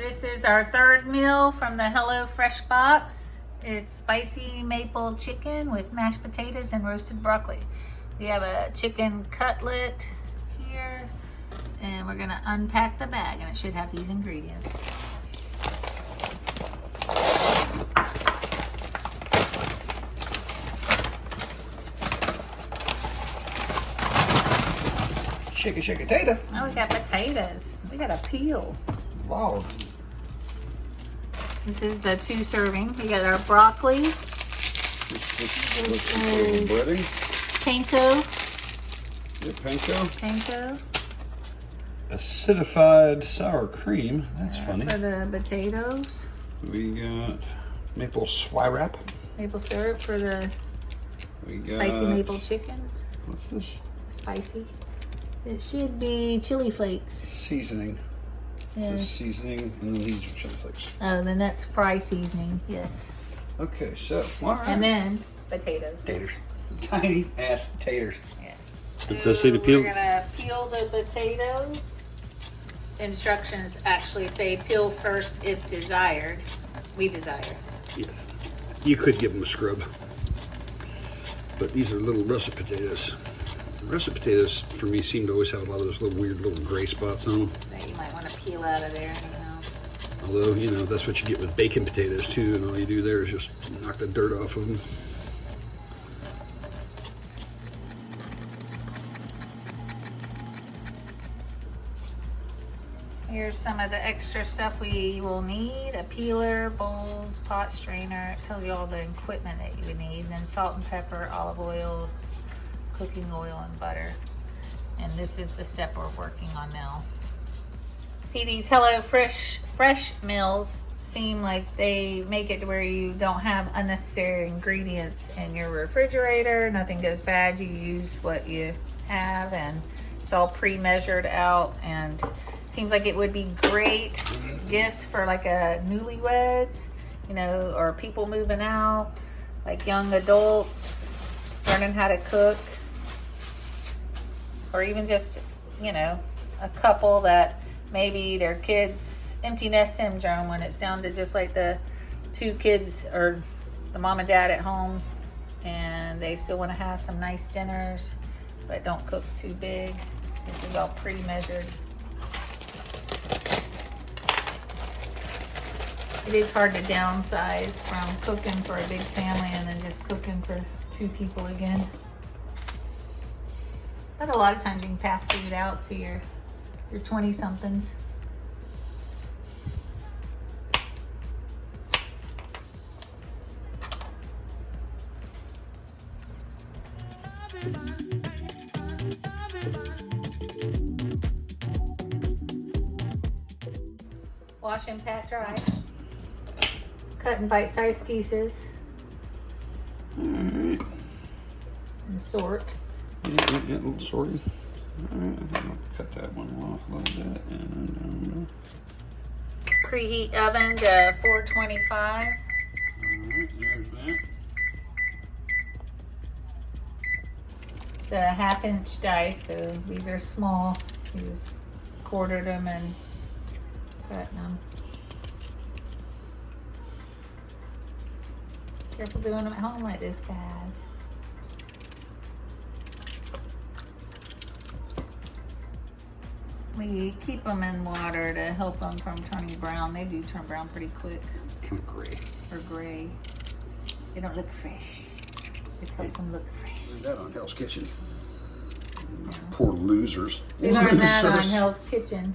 This is our third meal from the Hello Fresh box. It's spicy maple chicken with mashed potatoes and roasted broccoli. We have a chicken cutlet here, and we're gonna unpack the bag, and it should have these ingredients. Shake potato. Oh, we got potatoes. We got a peel. Wow. This is the 2 serving. We got our broccoli. Breading. Panko. Yeah, panko. Panko. Acidified sour cream. That's funny. For the potatoes. We got maple swirap. Maple syrup for the We got spicy maple chicken. What's this? Spicy. It should be chili flakes. Seasoning. Yeah. This is seasoning, and then these are chili flakes. Oh, then that's fry seasoning. Yes. Okay, so all right. And then potatoes. Taters. Tiny ass taters. Yes. It does say to peel. We're gonna peel the potatoes. Instructions actually say peel first if desired. We desire. Yes. You could give them a scrub. But these are little russet potatoes. Russet potatoes, for me, seem to always have a lot of those little weird little gray spots on them. That you might want to peel out of there. Although, you know, that's what you get with bacon potatoes, too. And all you do there is just knock the dirt off of them. Here's some of the extra stuff we will need. A peeler, bowls, pot strainer. It tells you all the equipment that you would need. And then salt and pepper, olive oil, cooking oil, and butter. And this is the step we're working on now. See, these Hello Fresh meals seem like they make it to where you don't have unnecessary ingredients in your refrigerator. Nothing goes bad. You use what you have, and it's all pre-measured out, and seems like it would be great gifts for like a newlyweds, you know, or people moving out, like young adults learning how to cook, or even just, you know, a couple that maybe their kids empty nest syndrome, when it's down to just like the 2 kids or the mom and dad at home, and they still want to have some nice dinners but don't cook too big. This is all pre-measured. It is hard to downsize from cooking for a big family and then just cooking for 2 people again. But a lot of times you can pass food out to your 20-somethings. Wash and pat dry. Cut in bite-sized pieces. Alright. And sort. Yeah, a little sorting. Alright, I think I'll cut that one off a little bit. And Preheat oven to 425. alright, there's that. It's a 1/2-inch dice, so these are small. You just quartered them and cut them. Careful doing them at home like this, guys. We keep them in water to help them from turning brown. They do turn brown pretty quick, Kind of gray. or gray. They don't look fresh. This helps them look fresh. Read that on Hell's Kitchen. Poor losers. We learned that on Losers. Hell's Kitchen.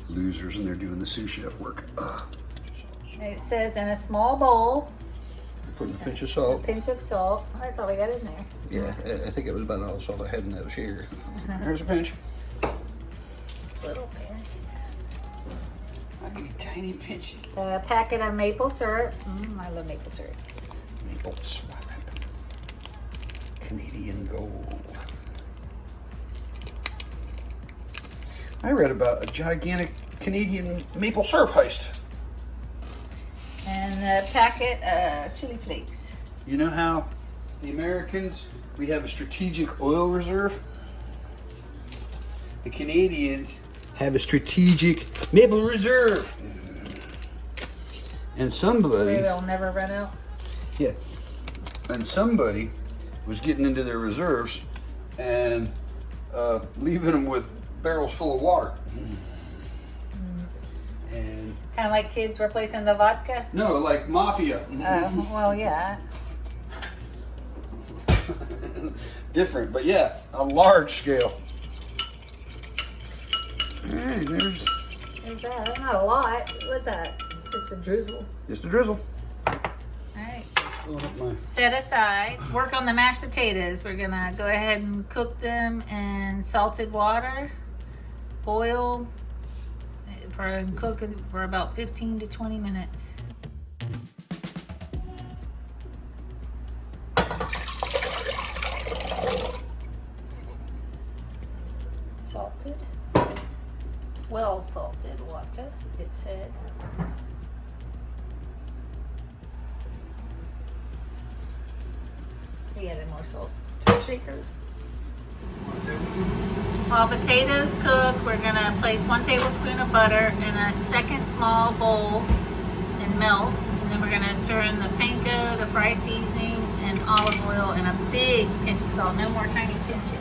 Losers, and they're doing the sous chef work. It says in a small bowl, Putting a pinch of a salt. pinch of salt. That's all we got in there. Yeah, I think it was about all the salt I had in that here. There's a pinch. Little pinch. I'll give you tiny pinches. A packet of maple syrup. I love maple syrup. Maple swirap. Canadian gold. I read about a gigantic Canadian maple syrup heist. And a packet of chili flakes. You know how the Americans, we have a strategic oil reserve? The Canadians have a strategic maple reserve. And Where somebody, they'll never run out. yeah, and somebody was getting into their reserves and leaving them with barrels full of water. And Kind of like kids replacing the vodka. no, like mafia. Well, yeah. Different, but yeah, a large scale. Hey, there's There's that. That's not a lot. What's that? Just a drizzle. just a drizzle. All right. Filling up my Set aside. Work on the mashed potatoes. We're gonna go ahead and cook them in salted water. Boil and cook it for about 15 to 20 minutes. Salted. Well salted water, it said. We added more salt to the shaker. While potatoes cook, we're gonna place 1 tablespoon of butter in a second small bowl and melt. And then we're gonna stir in the panko, the fry seasoning, and olive oil, and a big pinch of salt. No more tiny pinches.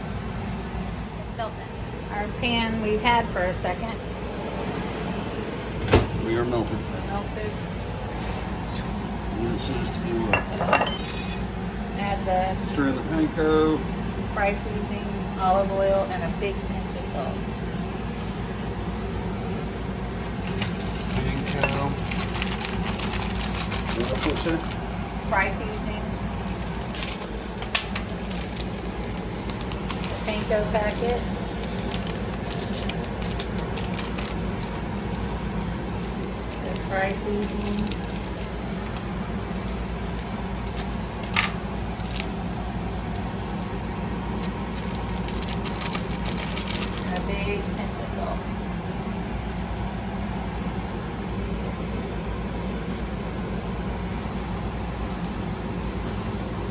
It's melting. Our pan we've had for a second. we are melted. Melted. And it says to Add the stir in the panko. fry seasoning, olive oil, and a big pinch of salt. Panko. What's it say? Fry seasoning. Panko packet. The fry seasoning. And a big pinch of salt.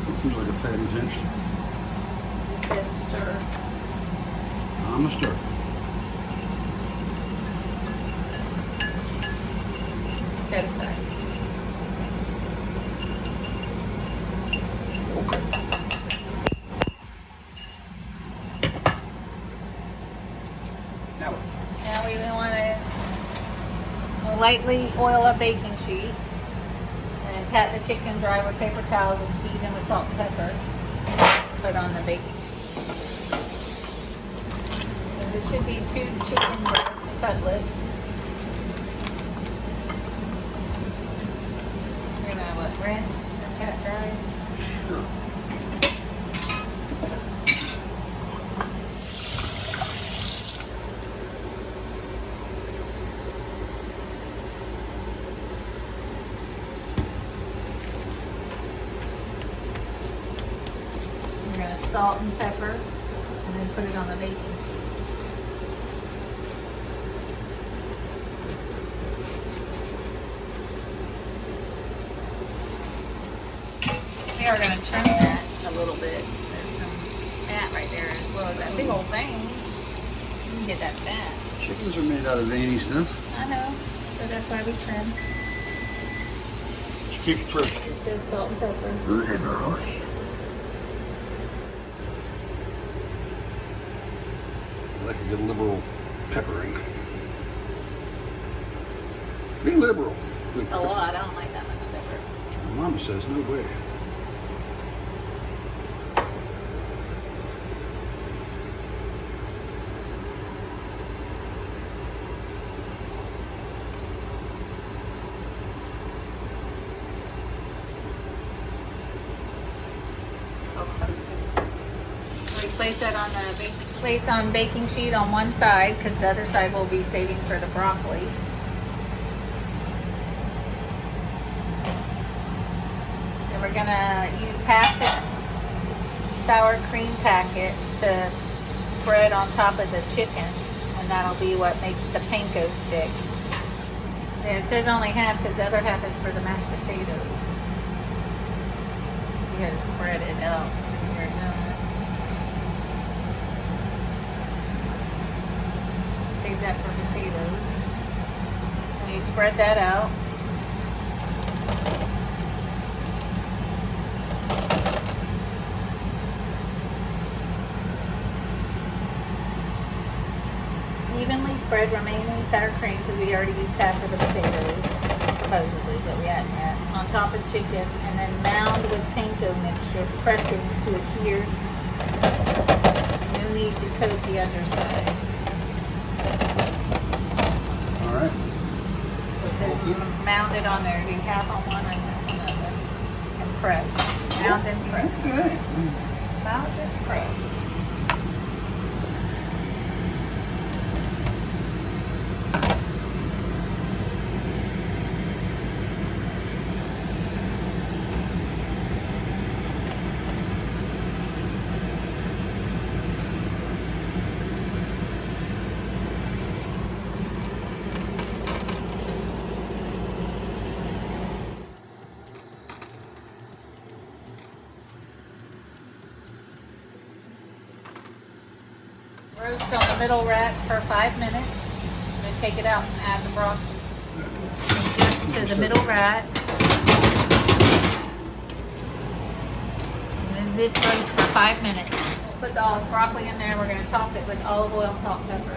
It seems like a fatty pinch. It says stir. I'm a stir. Set aside. Now what? Now we want to lightly oil a baking sheet and pat the chicken dry with paper towels and season with salt and pepper. Put on the baking. So this should be 2 chicken breast cutlets. We're gonna rinse and pat dry. Sure. We're gonna salt and pepper and then put it on the baking sheet. We are gonna trim that a little bit. There's some fat right there as well as that big old vein. You can get that fat. Chickens are made out of veiny stuff. I know, so that's why we trim. Just keep it fresh. It says salt and pepper. Liberally. I like a good liberal peppering. Be liberal. It's a lot. I don't like that much pepper. My mama says no way. We place that on the place on baking sheet on one side because the other side we'll be saving for the broccoli. And we're gonna use half the sour cream packet to spread on top of the chicken, and that'll be what makes the panko stick. And it says only half because the other half is for the mashed potatoes. You gotta spread it out when you're done. Save that for potatoes. And you spread that out. Evenly spread remaining sour cream, because we already used half of the potatoes, supposedly, but we hadn't yet, on top of chicken, and then mound with panko mixture, pressing to adhere. No need to coat the underside. All right. So it says mound it on there. Do half on one and half on the other. And press. Mound and press. Okay. Mound and press. Roast on the middle rack for 5 minutes. Then take it out and add the broccoli. Just to the middle rack. And then this roast for 5 minutes. Put the broccoli in there. We're going to toss it with olive oil, salt, and pepper.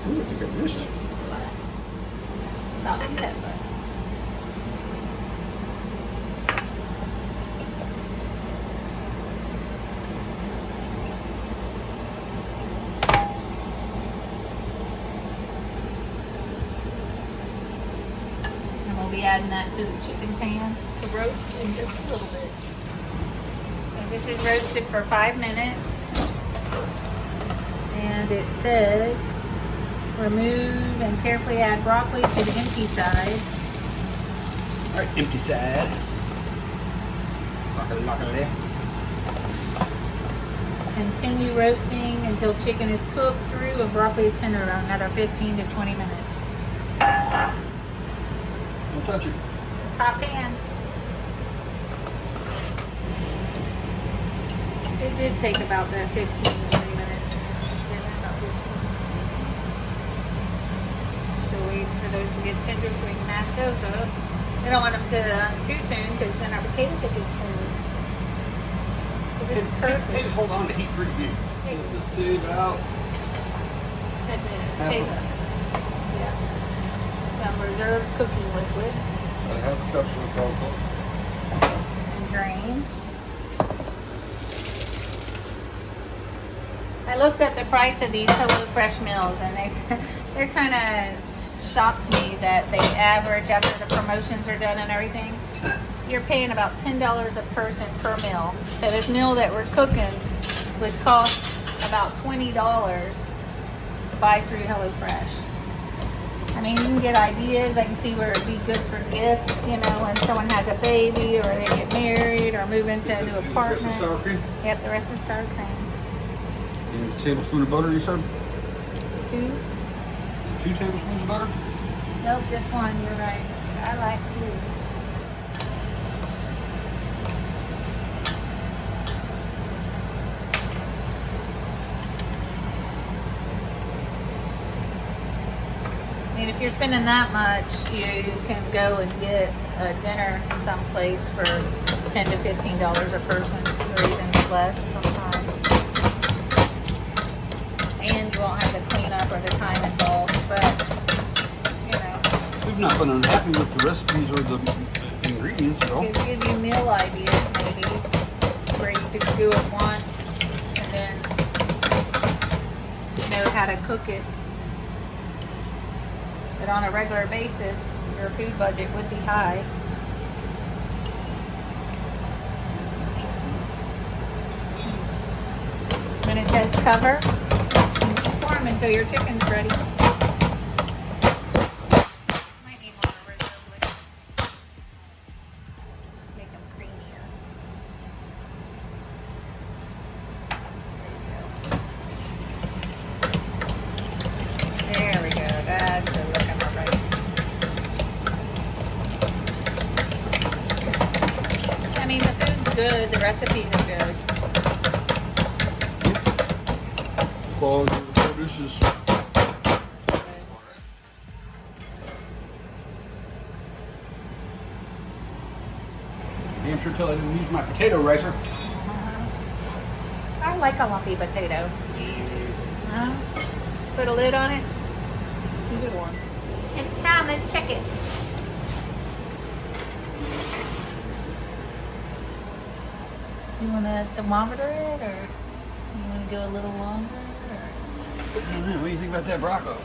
Ooh, I think I missed. Salt and pepper. And we'll be adding that to the chicken pan to roast in just a little bit. So this is roasted for 5 minutes. And it says, remove and carefully add broccoli to the empty side. All right, empty side. Lock-a-lock-a-lay. Continue roasting until chicken is cooked through and broccoli is tender, around another 15 to 20 minutes. Don't touch it. It's hot pan. It did take about that 15 to 20 minutes. Didn't it? About 15. Still waiting for those to get tender so we can mash those up. We don't want them to too soon because then our potatoes will get cold. So this is perfect. They just hold on to heat pretty good. To save out. Said to save up. Yeah. Some reserved cooking liquid About half a cup of cocoa. and drain. I looked at the price of these HelloFresh meals and they're kind of shocked me that they average after the promotions are done and everything. You're paying about $10 a person per meal. So this meal that we're cooking would cost about $20 to buy through HelloFresh. I mean, you can get ideas. I can see where it'd be good for gifts, you know, when someone has a baby or they get married or move into a new apartment. Sour cream. Yep, the rest is sour cream. And a tablespoon of butter, you said? 2? 2 tablespoons of butter? Nope, just 1. You're right. I like 2. I mean, if you're spending that much, you can go and get a dinner someplace for $10 to $15 a person, or even less sometimes. And you won't have the cleanup or the time involved, but, you know. We've not been unhappy with the recipes or the ingredients at all. It could give you meal ideas maybe, where you could do it once and then know how to cook it. But on a regular basis, your food budget would be high. When it says cover, warm until your chicken's ready. Might need more reserve liquid. Let's make them creamier. There we go. That's the looking all right. I mean, the food's good. The recipes are good. Quality of the produce. this is. Damn sure tell I didn't use my potato ricer. I like a lumpy potato. Put a lid on it. Keep it warm. It's time. Let's check it. You want to thermometer it, or you want to go a little longer? Or? I don't know. What do you think about that Bronco?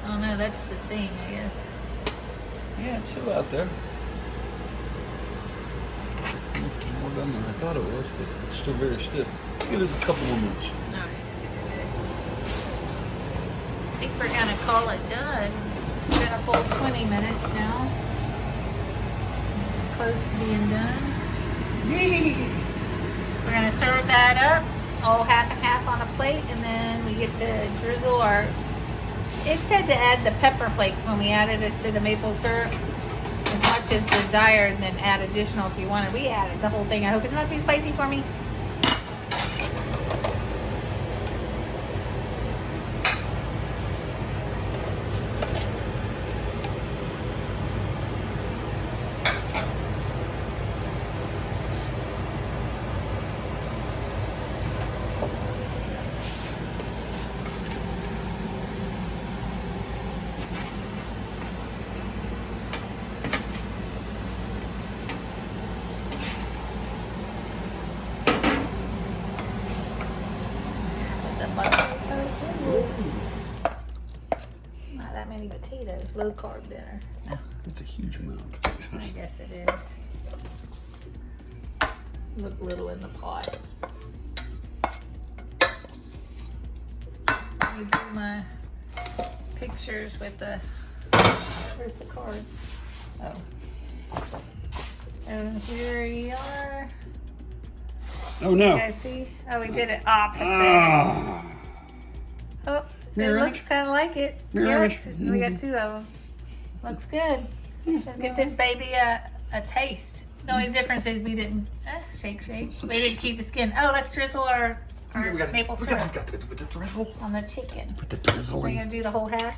Oh no, that's the thing, I guess. Yeah, it's still out there. More done than I thought it was, but it's still very stiff. Give it a couple more minutes. All right. I think we're gonna call it done. It's been a full 20 minutes now. It's close to being done. We're gonna serve that up, all half and half on a plate, and then we get to drizzle our. It said to add the pepper flakes when we added it to the maple syrup, as much as desired, and then add additional if you wanted. We added the whole thing. I hope it's not too spicy for me. Not that many potatoes. Low carb dinner. It's a huge amount. I guess it is. Look little in the pot. Let me do my pictures with the. Where's the card? Oh. So here you are. Oh no. You guys see? Oh, we did it opposite. Ah. Oh, it Mirror looks kind of like it. Mirror Yep. image. We got two of them. Looks good. Let's get this baby a taste. The only difference is we didn't shake. We didn't keep the skin. Oh, let's drizzle our maple syrup got the drizzle. on the chicken. Put the drizzle We're in. gonna do the whole half,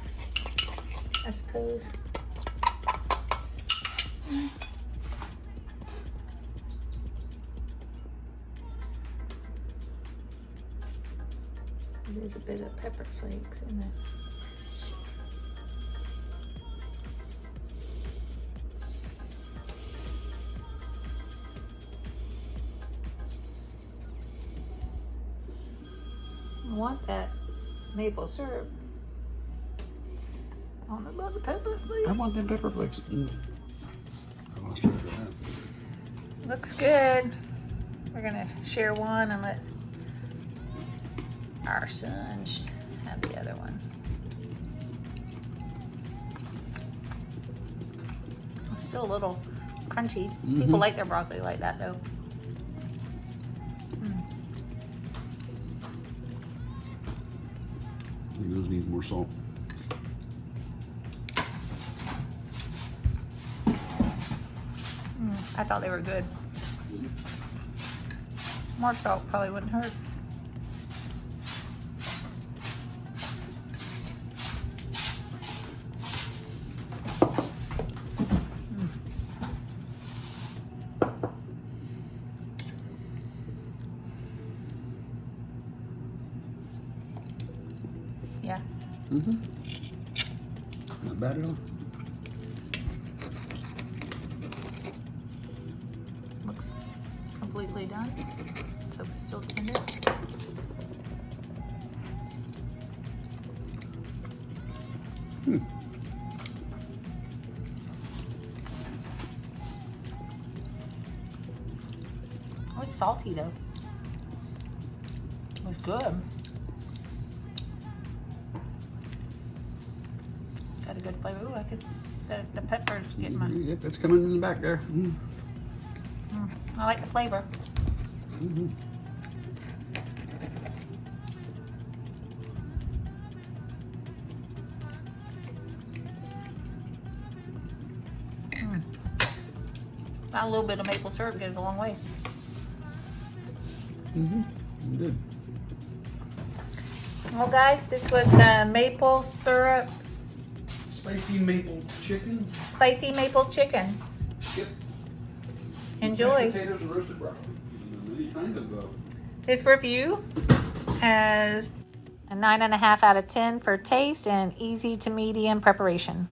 I suppose. There's a bit of pepper flakes in it. I want that maple syrup. I don't know about the pepper flakes. I want them pepper flakes. I lost track of that. Looks good. We're gonna share one and let our sons have the other one. It's still a little crunchy. People like their broccoli like that though. It does need more salt. I thought they were good. More salt probably wouldn't hurt. Yeah. Not bad at all. Looks completely done. Let's hope it's still tender. Oh, it's salty though. It's good. It's got a good flavor. Ooh, I could. The peppers get my. Yep, it's coming in the back there. I like the flavor. A little bit of maple syrup goes a long way. Good. Well, guys, this was the maple syrup, Spicy maple chicken. spicy maple chicken. Yep. Enjoy. Mashed potatoes and roasted broccoli. Any kind of. This review has a 9.5 out of 10 for taste and easy to medium preparation.